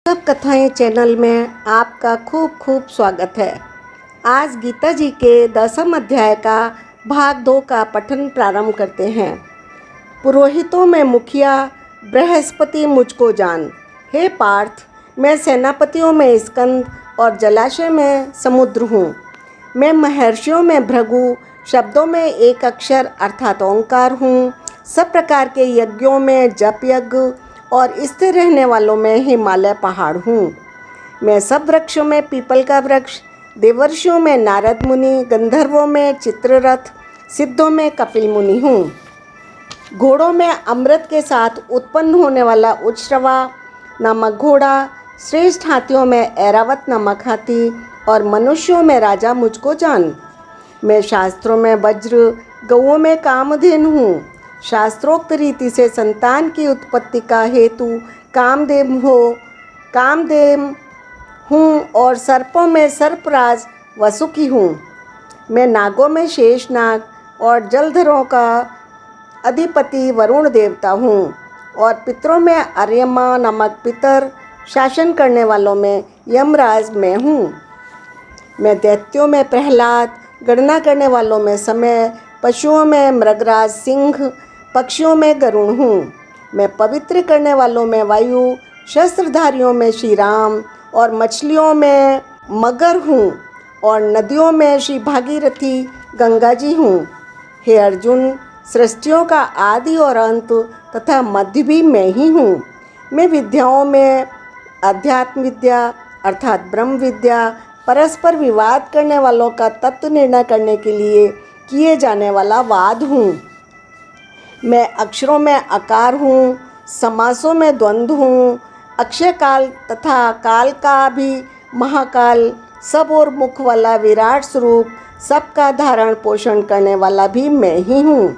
सब कथाएं चैनल में आपका खूब खूब स्वागत है। आज गीता जी के 10वें अध्याय का भाग 2 का पठन प्रारंभ करते हैं। पुरोहितों में मुखिया बृहस्पति मुझको जान। हे पार्थ, मैं सेनापतियों में स्कंद और जलाशय में समुद्र हूँ। मैं महर्षियों में भृगु, शब्दों में एक अक्षर अर्थात ओंकार हूँ। सब प्रकार के यज्ञों में जप यज्ञ और स्थिर रहने वालों में हिमालय पहाड़ हूँ। मैं सब वृक्षों में पीपल का वृक्ष, देवर्षियों में नारद मुनि, गंधर्वों में चित्ररथ, सिद्धों में कपिल मुनि हूँ। घोड़ों में अमृत के साथ उत्पन्न होने वाला उच्छ्रवा नामक घोड़ा, श्रेष्ठ हाथियों में ऐरावत नामक हाथी और मनुष्यों में राजा मुझको जान। मैं शास्त्रों में वज्र, गौओं में कामधेनु हूँ। शास्त्रोक्त रीति से संतान की उत्पत्ति का हेतु कामदेव हूँ और सर्पों में सर्पराज वसुकी हूँ। मैं नागों में शेषनाग और जलधरों का अधिपति वरुण देवता हूँ और पितरों में अर्यमा नामक पितर, शासन करने वालों में यमराज मैं हूँ। मैं दैत्यों में प्रहलाद, गणना करने वालों में समय, पशुओं में मृगराज सिंह, पक्षियों में गरुण हूँ। मैं पवित्र करने वालों में वायु, शस्त्रधारियों में श्री राम और मछलियों में मगर हूँ और नदियों में श्री भागीरथी गंगा जी हूँ। हे अर्जुन, सृष्टियों का आदि और अंत तथा मध्य भी मैं ही हूँ। मैं विद्याओं में अध्यात्म विद्या अर्थात ब्रह्म विद्या, परस्पर विवाद करने वालों का तत्व निर्णय करने के लिए किए जाने वाला वाद हूँ। मैं अक्षरों में आकार हूँ, समासों में द्वंद्व हूँ, अक्षय काल तथा काल का भी महाकाल, सब और मुख वाला विराट स्वरूप, सबका धारण पोषण करने वाला भी मैं ही हूँ।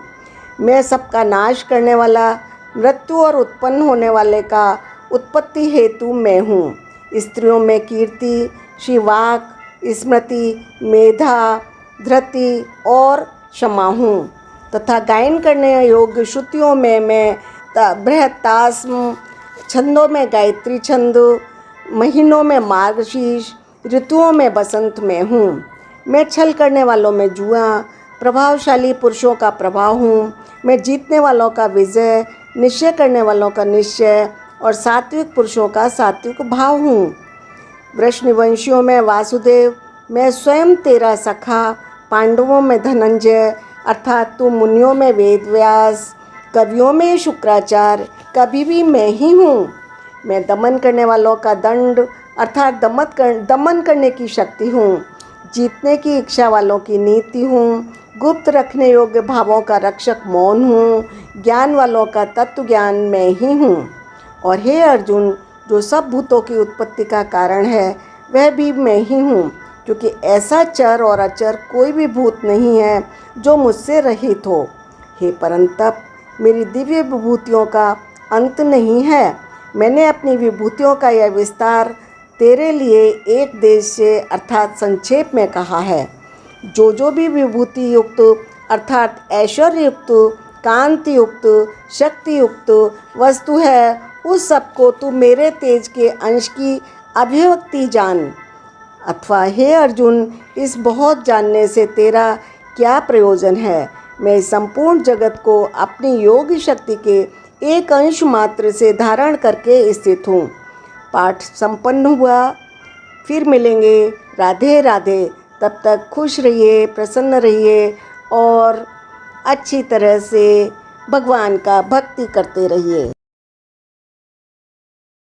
मैं सबका नाश करने वाला, मृत्यु और उत्पन्न होने वाले का उत्पत्ति हेतु मैं हूँ। स्त्रियों में कीर्ति, शिवाक, स्मृति, मेधा, धृति और क्षमा हूँ तथा गायन करने योग्य श्रुतियों में मैं बृहत्तास्म, छंदों में गायत्री छंद, महीनों में मार्गशीर्ष, ऋतुओं में बसंत में हूँ। मैं छल करने वालों में जुआ, प्रभावशाली पुरुषों का प्रभाव हूँ। मैं जीतने वालों का विजय, निश्चय करने वालों का निश्चय और सात्विक पुरुषों का सात्विक भाव हूँ। वृषनिवंशियों में वासुदेव, मैं स्वयं तेरा सखा, पांडवों में धनंजय अर्थात तू, मुनियों में वेदव्यास, कवियों में शुक्राचार्य, कभी भी मैं ही हूँ। मैं दमन करने वालों का दंड अर्थात दमन करने की शक्ति हूँ। जीतने की इच्छा वालों की नीति हूँ। गुप्त रखने योग्य भावों का रक्षक मौन हूँ। ज्ञान वालों का तत्व ज्ञान मैं ही हूँ। और हे अर्जुन, जो सब भूतों की उत्पत्ति का कारण है वह भी मैं ही हूँ, क्योंकि ऐसा चर और अचर कोई भी भूत नहीं है जो मुझसे रहित हो। हे परंतप, मेरी दिव्य विभूतियों का अंत नहीं है। मैंने अपनी विभूतियों का यह विस्तार तेरे लिए एक देश से अर्थात संक्षेप में कहा है। जो भी विभूति युक्त अर्थात ऐश्वर्य युक्त, कांति युक्त, शक्ति युक्त वस्तु है, उस सबको तू मेरे तेज के अंश की अभिव्यक्ति जान। अथवा हे अर्जुन, इस बहुत जानने से तेरा क्या प्रयोजन है। मैं संपूर्ण जगत को अपनी योग शक्ति के एक अंश मात्र से धारण करके स्थित हूँ। पाठ संपन्न हुआ। फिर मिलेंगे। राधे राधे। तब तक खुश रहिए, प्रसन्न रहिए और अच्छी तरह से भगवान का भक्ति करते रहिए।